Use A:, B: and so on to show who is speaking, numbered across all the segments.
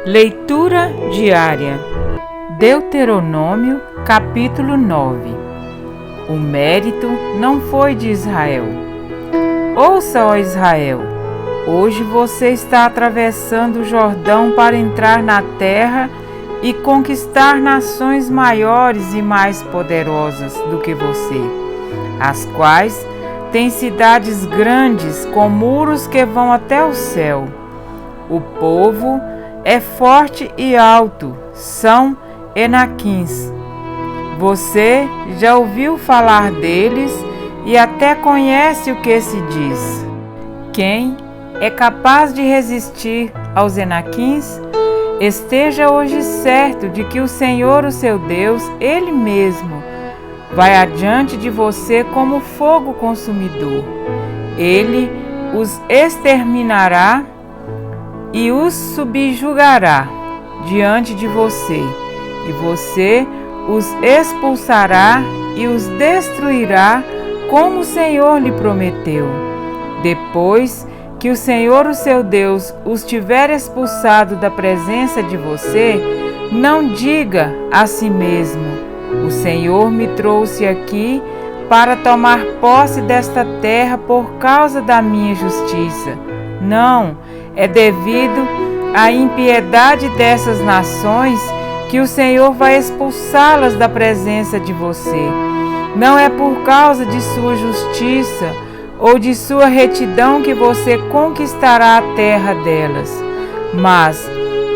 A: Leitura diária. Deuteronômio, capítulo 9. O mérito não foi de Israel. Ouça, ó Israel, hoje você está atravessando o Jordão para entrar na terra e conquistar nações maiores e mais poderosas do que você, as quais têm cidades grandes com muros que vão até o céu. O povo é forte e alto, são Enaquins. Você já ouviu falar deles e até conhece o que se diz. Quem é capaz de resistir aos Enaquins? Esteja hoje certo de que o Senhor, o seu Deus, Ele mesmo, vai adiante de você como fogo consumidor. Ele os exterminará e os subjugará diante de você, e você os expulsará e os destruirá, como o Senhor lhe prometeu. Depois que o Senhor, o seu Deus, os tiver expulsado da presença de você, não diga a si mesmo: o Senhor me trouxe aqui para tomar posse desta terra por causa da minha justiça. Não, é devido à impiedade dessas nações que o Senhor vai expulsá-las da presença de você. Não é por causa de sua justiça ou de sua retidão que você conquistará a terra delas, mas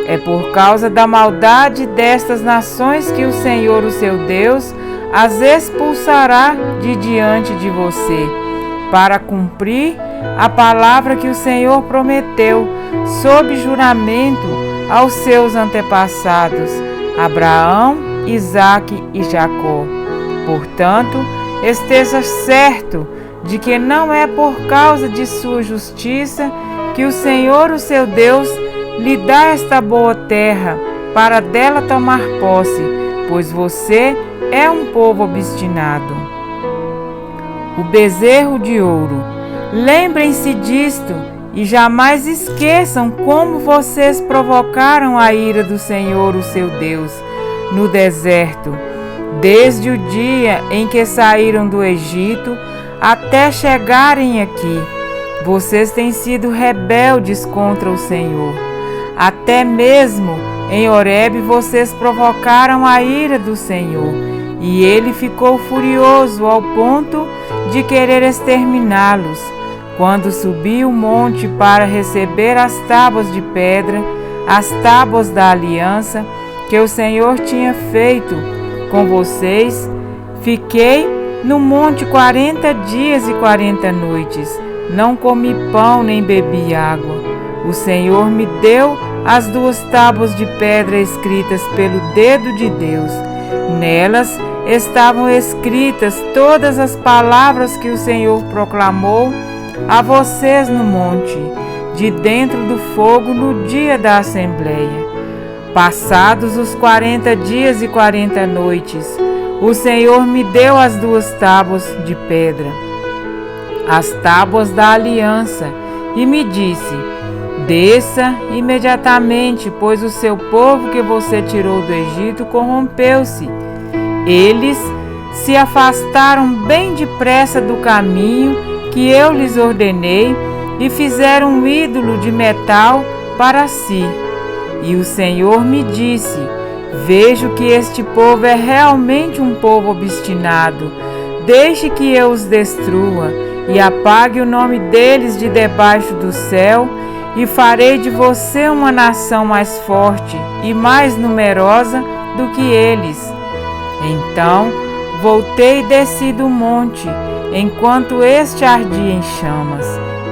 A: é por causa da maldade destas nações que o Senhor, o seu Deus, as expulsará de diante de você, para cumprir a palavra que o Senhor prometeu sob juramento aos seus antepassados, Abraão, Isaque e Jacó. Portanto, esteja certo de que não é por causa de sua justiça que o Senhor, o seu Deus, lhe dá esta boa terra para dela tomar posse, pois você é um povo obstinado. O bezerro de ouro. Lembrem-se disto e jamais esqueçam como vocês provocaram a ira do Senhor, o seu Deus, no deserto, desde o dia em que saíram do Egito até chegarem aqui. Vocês têm sido rebeldes contra o Senhor. Até mesmo em Horebe vocês provocaram a ira do Senhor, e ele ficou furioso ao ponto de querer exterminá-los. Quando subi o monte para receber as tábuas de pedra, as tábuas da aliança que o Senhor tinha feito com vocês, fiquei no monte 40 dias e 40 noites. Não comi pão nem bebi água. O Senhor me deu as 2 tábuas de pedra escritas pelo dedo de Deus. Nelas estavam escritas todas as palavras que o Senhor proclamou a vocês no monte, de dentro do fogo, no dia da Assembleia. Passados os 40 dias e 40 noites, o Senhor me deu as 2 tábuas de pedra, as tábuas da aliança, e me disse: desça imediatamente, pois o seu povo que você tirou do Egito corrompeu-se. Eles se afastaram bem depressa do caminho que eu lhes ordenei e fizeram um ídolo de metal para si. E o Senhor me disse: vejo que este povo é realmente um povo obstinado. Deixe que eu os destrua e apague o nome deles de debaixo do céu, e farei de você uma nação mais forte e mais numerosa do que eles. Então voltei e desci do monte, enquanto este ardia em chamas,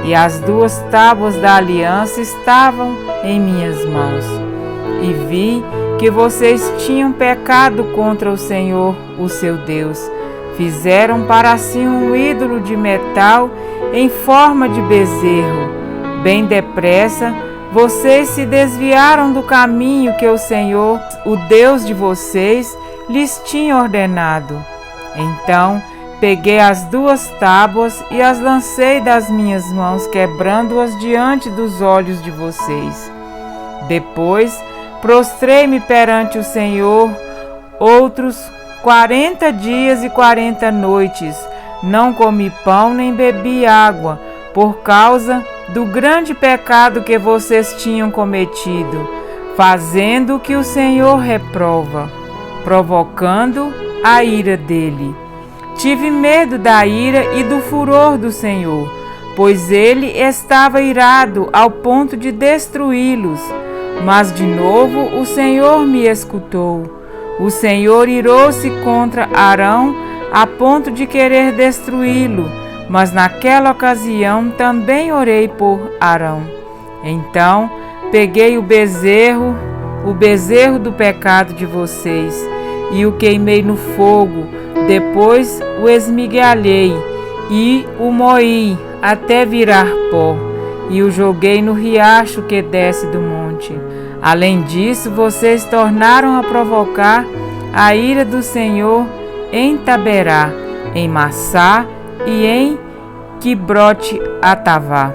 A: e as 2 tábuas da aliança estavam em minhas mãos. E vi que vocês tinham pecado contra o Senhor, o seu Deus. Fizeram para si um ídolo de metal em forma de bezerro. Bem depressa, vocês se desviaram do caminho que o Senhor, o Deus de vocês, lhes tinha ordenado. Então peguei as 2 tábuas e as lancei das minhas mãos, quebrando-as diante dos olhos de vocês. Depois prostrei-me perante o Senhor outros 40 dias e 40 noites. Não comi pão nem bebi água, por causa do grande pecado que vocês tinham cometido, fazendo o que o Senhor reprova, provocando a ira dele. Tive medo da ira e do furor do Senhor, pois ele estava irado ao ponto de destruí-los. Mas de novo o Senhor me escutou. O Senhor irou-se contra Arão a ponto de querer destruí-lo, mas naquela ocasião também orei por Arão. Então peguei o bezerro do pecado de vocês, e o queimei no fogo. Depois o esmigalhei e o moí até virar pó, e o joguei no riacho que desce do monte. Além disso, vocês tornaram a provocar a ira do Senhor em Taberá, em Massá e em Quibrote-Atavá.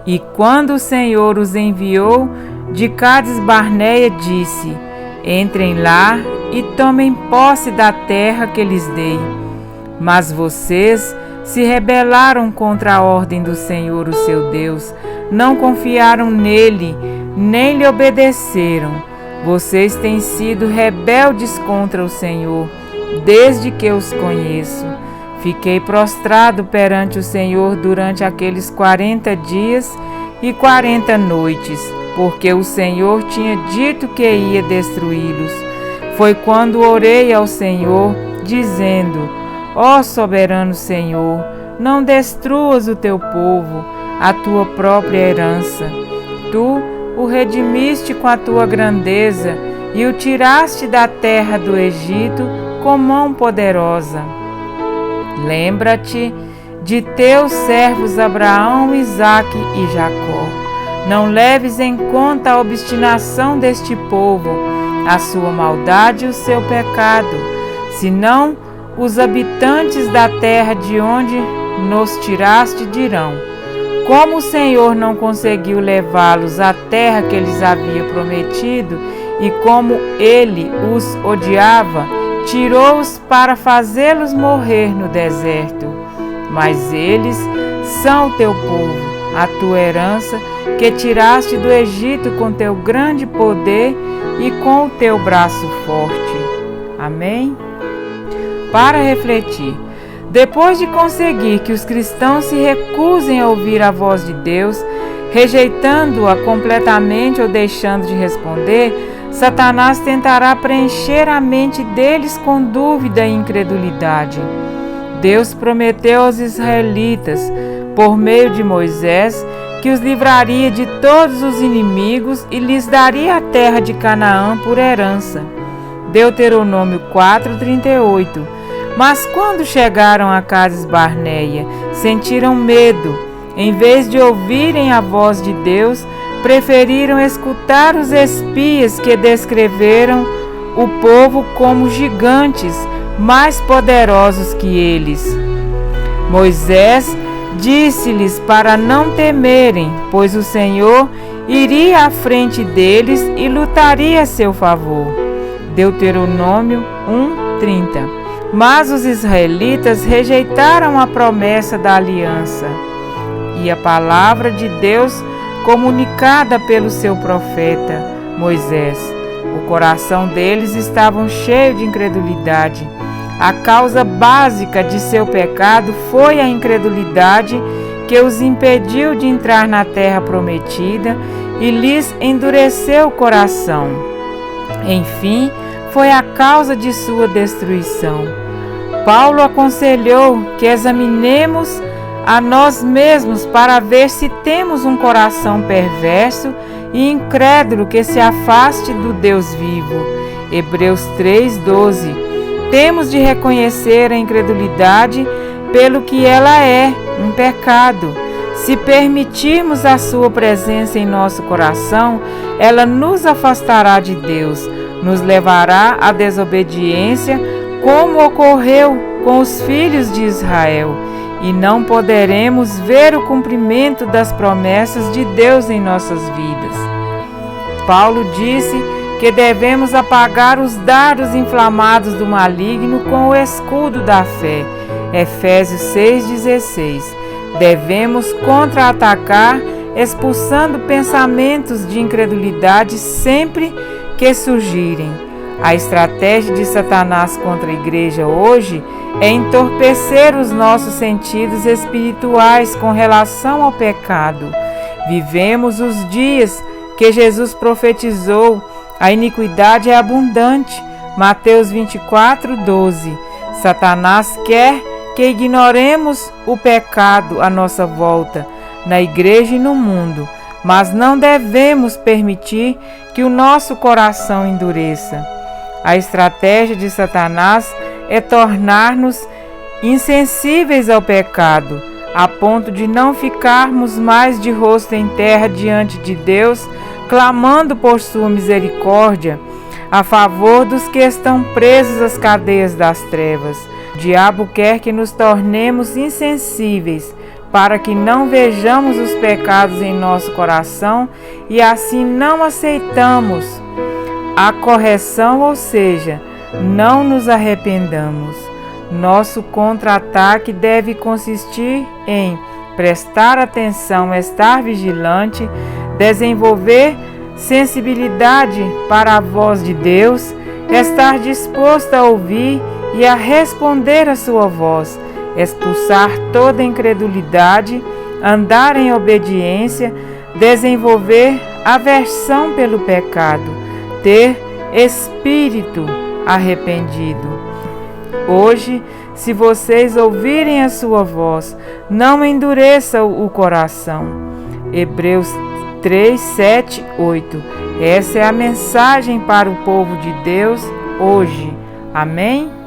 A: E quando o Senhor os enviou de Cades-Barneia, disse: entrem lá e tomem posse da terra que lhes dei. Mas vocês se rebelaram contra a ordem do Senhor, o seu Deus, não confiaram nele, nem lhe obedeceram. Vocês têm sido rebeldes contra o Senhor, desde que os conheço. Fiquei prostrado perante o Senhor durante aqueles 40 dias e 40 noites, porque o Senhor tinha dito que ia destruí-los. Foi quando orei ao Senhor, dizendo: ó soberano Senhor, não destruas o teu povo, a tua própria herança. Tu o redimiste com a tua grandeza e o tiraste da terra do Egito com mão poderosa. Lembra-te de teus servos Abraão, Isaque e Jacó. Não leves em conta a obstinação deste povo, a sua maldade e o seu pecado, senão os habitantes da terra de onde nos tiraste dirão: como o Senhor não conseguiu levá-los à terra que lhes havia prometido, e como ele os odiava, tirou-os para fazê-los morrer no deserto. Mas eles são o teu povo, a tua herança, que tiraste do Egito com teu grande poder e com o teu braço forte. Amém? Para refletir, depois de conseguir que os cristãos se recusem a ouvir a voz de Deus, rejeitando-a completamente ou deixando de responder, Satanás tentará preencher a mente deles com dúvida e incredulidade. Deus prometeu aos israelitas, por meio de Moisés, que os livraria de todos os inimigos e lhes daria a terra de Canaã por herança. Deuteronômio 4:38. Mas quando chegaram a Cades-Barneia, sentiram medo. Em vez de ouvirem a voz de Deus, preferiram escutar os espias que descreveram o povo como gigantes, mais poderosos que eles. Moisés disse-lhes para não temerem, pois o Senhor iria à frente deles e lutaria a seu favor. Deuteronômio 1:30. Mas os israelitas rejeitaram a promessa da aliança e a palavra de Deus comunicada pelo seu profeta Moisés. O coração deles estava cheio de incredulidade. A causa básica de seu pecado foi a incredulidade que os impediu de entrar na terra prometida e lhes endureceu o coração. Enfim, foi a causa de sua destruição. Paulo aconselhou que examinemos a nós mesmos para ver se temos um coração perverso e incrédulo que se afaste do Deus vivo. Hebreus 3:12. Temos de reconhecer a incredulidade pelo que ela é, um pecado. Se permitirmos a sua presença em nosso coração, ela nos afastará de Deus, nos levará à desobediência, como ocorreu com os filhos de Israel, e não poderemos ver o cumprimento das promessas de Deus em nossas vidas. Paulo disse que devemos apagar os dardos inflamados do maligno com o escudo da fé. Efésios 6,16. Devemos contra-atacar, expulsando pensamentos de incredulidade sempre que surgirem. A estratégia de Satanás contra a igreja hoje é entorpecer os nossos sentidos espirituais com relação ao pecado. Vivemos os dias que Jesus profetizou: a iniquidade é abundante. Mateus 24:12. Satanás quer que ignoremos o pecado à nossa volta, na igreja e no mundo, mas não devemos permitir que o nosso coração endureça. A estratégia de Satanás é tornar-nos insensíveis ao pecado, a ponto de não ficarmos mais de rosto em terra diante de Deus, clamando por sua misericórdia a favor dos que estão presos às cadeias das trevas. O diabo quer que nos tornemos insensíveis para que não vejamos os pecados em nosso coração e assim não aceitamos a correção, ou seja, não nos arrependamos. Nosso contra-ataque deve consistir em prestar atenção, estar vigilante, desenvolver sensibilidade para a voz de Deus, estar disposto a ouvir e a responder à sua voz, expulsar toda incredulidade, andar em obediência, desenvolver aversão pelo pecado, ter espírito arrependido. Hoje, se vocês ouvirem a sua voz, não endureçam o coração. Hebreus 3, 7, 8. Essa é a mensagem para o povo de Deus hoje. Amém?